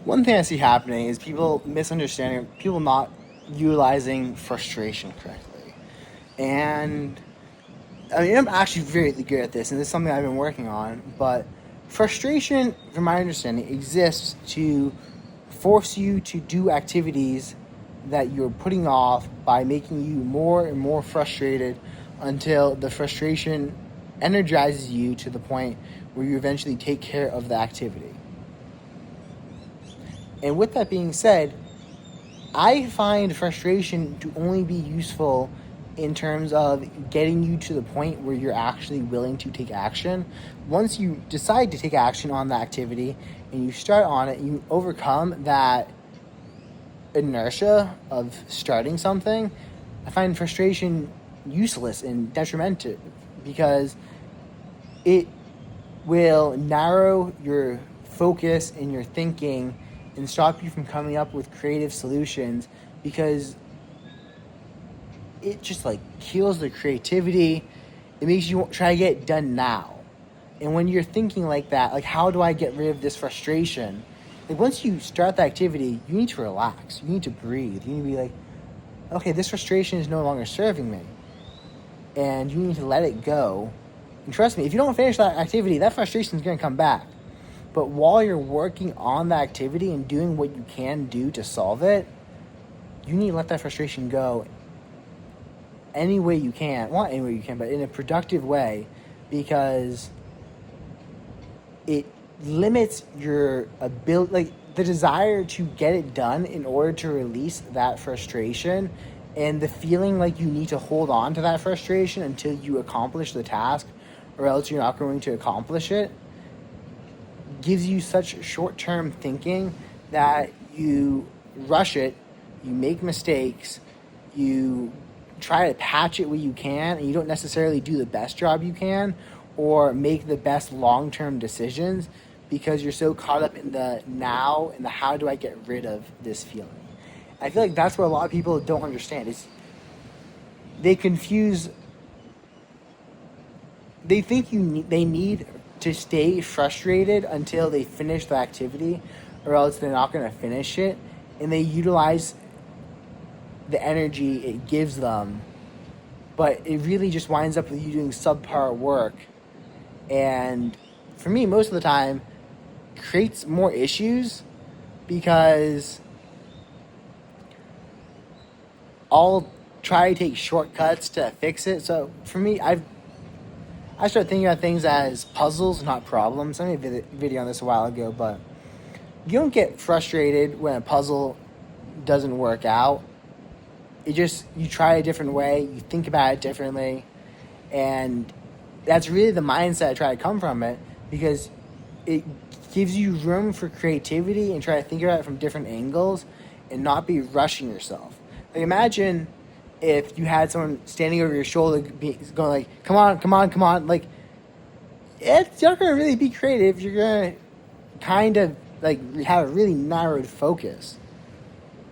One thing I see happening is people misunderstanding, people not utilizing frustration correctly. And I mean, I'm actually very good at this, and this is something I've been working on. But frustration, from my understanding, exists to force you to do activities that you're putting off by making you more and more frustrated until the frustration energizes you to the point where you eventually take care of the activity. And with that being said, I find frustration to only be useful in terms of getting you to the point where you're actually willing to take action. Once you decide to take action on the activity and you start on it, you overcome that inertia of starting something. I find frustration useless and detrimental because it will narrow your focus and your thinking and stop you from coming up with creative solutions because it just like kills the creativity. It makes you try to get it done now. And when you're thinking like that, like, how do I get rid of this frustration? Like, once you start the activity, you need to relax. You need to breathe. You need to be like, okay, this frustration is no longer serving me. And you need to let it go. And trust me, if you don't finish that activity, that frustration is going to come back. But while you're working on the activity and doing what you can do to solve it, you need to let that frustration go any way you can. Well, not any way you can, but in a productive way, because it limits your ability, like the desire to get it done in order to release that frustration and the feeling like you need to hold on to that frustration until you accomplish the task or else you're not going to accomplish it gives you such short-term thinking that you rush it, you make mistakes, you try to patch it where you can, and you don't necessarily do the best job you can or make the best long-term decisions because you're so caught up in the now and the how do I get rid of this feeling. I feel like that's what a lot of people don't understand is they confuse, they think they need to stay frustrated until they finish the activity or else they're not going to finish it, and they utilize the energy it gives them, but it really just winds up with you doing subpar work, and for me most of the time creates more issues because I'll try to take shortcuts to fix it. So for me, I started thinking about things as puzzles, not problems. I made a video on this a while ago, but you don't get frustrated when a puzzle doesn't work out. You try a different way, you think about it differently, and that's really the mindset I try to come from it because it gives you room for creativity and try to think about it from different angles and not be rushing yourself. Like, imagine if you had someone standing over your shoulder going like, come on, come on, come on. Like, it's not going to really be creative. You're going to kind of like have a really narrowed focus.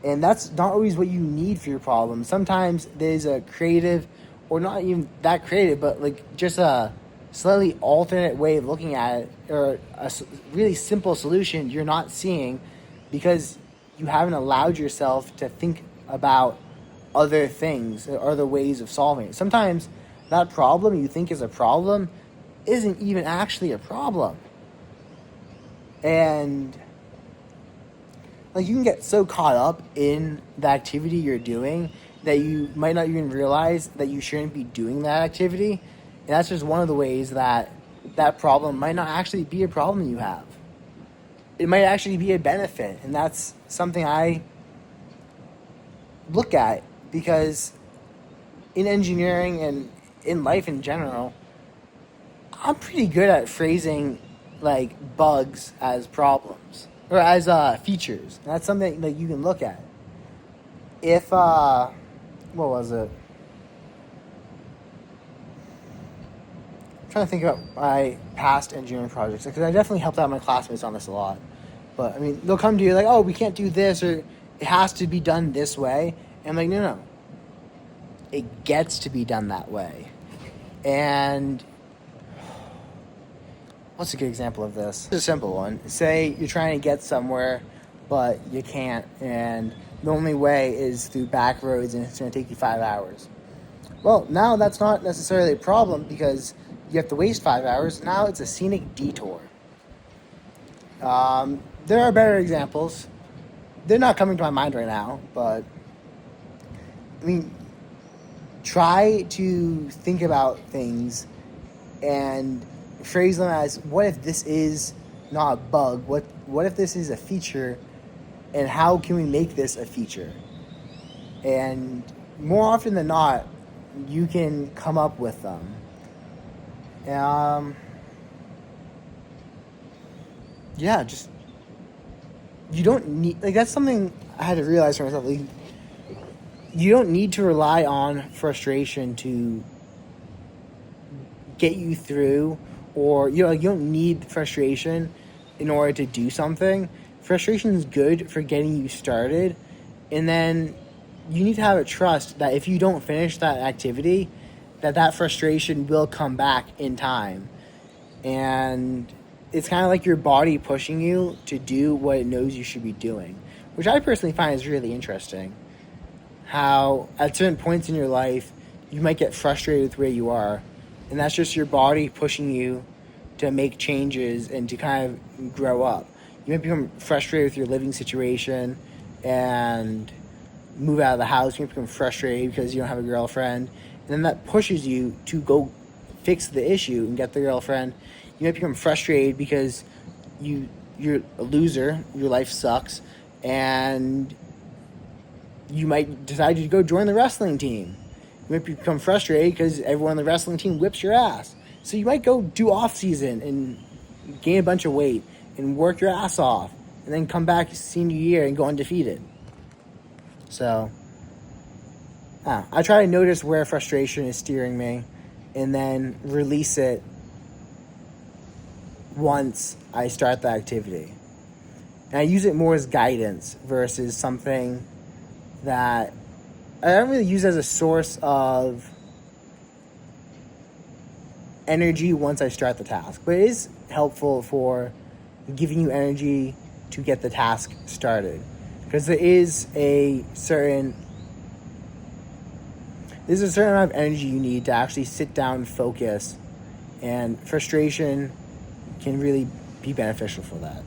And that's not always what you need for your problem. Sometimes there's a creative, or not even that creative, but like just a slightly alternate way of looking at it, or a really simple solution you're not seeing because you haven't allowed yourself to think about other things, other ways of solving it. Sometimes that problem you think is a problem isn't even actually a problem. And like, you can get so caught up in the activity you're doing that you might not even realize that you shouldn't be doing that activity. And that's just one of the ways that that problem might not actually be a problem you have. It might actually be a benefit. And that's something I look at because in engineering and in life in general, I'm pretty good at phrasing like bugs as problems or as features. And that's something that you can look at. If what was it? I'm trying to think about my past engineering projects because I definitely helped out my classmates on this a lot. But I mean, they'll come to you like, "Oh, we can't do this," or "It has to be done this way." And I'm like, no. It gets to be done that way. And what's a good example of this? It's a simple one. Say you're trying to get somewhere but you can't, and the only way is through back roads, and it's going to take you 5 hours. Well, now that's not necessarily a problem because you have to waste 5 hours. Now it's a scenic detour. There are better examples. They're not coming to my mind right now, but I mean, try to think about things and phrase them as, what if this is not a bug? What if this is a feature, and how can we make this a feature? And more often than not, you can come up with them. Yeah, just, you don't need, like, that's something I had to realize for myself. Like, you don't need to rely on frustration to get you through, or you don't need frustration in order to do something. Frustration is good for getting you started, and then you need to have a trust that if you don't finish that activity, that frustration will come back in time. And it's kind of like your body pushing you to do what it knows you should be doing, which I personally find is really interesting. How at certain points in your life you might get frustrated with where you are, and that's just your body pushing you to make changes and to kind of grow up. You might become frustrated with your living situation and move out of the house. You might become frustrated because you don't have a girlfriend, and then that pushes you to go fix the issue and get the girlfriend. You might become frustrated because you're a loser, your life sucks, and you might decide to go join the wrestling team. You might become frustrated because everyone on the wrestling team whips your ass. So you might go do off season and gain a bunch of weight and work your ass off, and then come back senior year and go undefeated. So I try to notice where frustration is steering me, and then release it once I start the activity. And I use it more as guidance versus something that I don't really use as a source of energy once I start the task. But it is helpful for giving you energy to get the task started. Because there's a certain amount of energy you need to actually sit down and focus. And frustration can really be beneficial for that.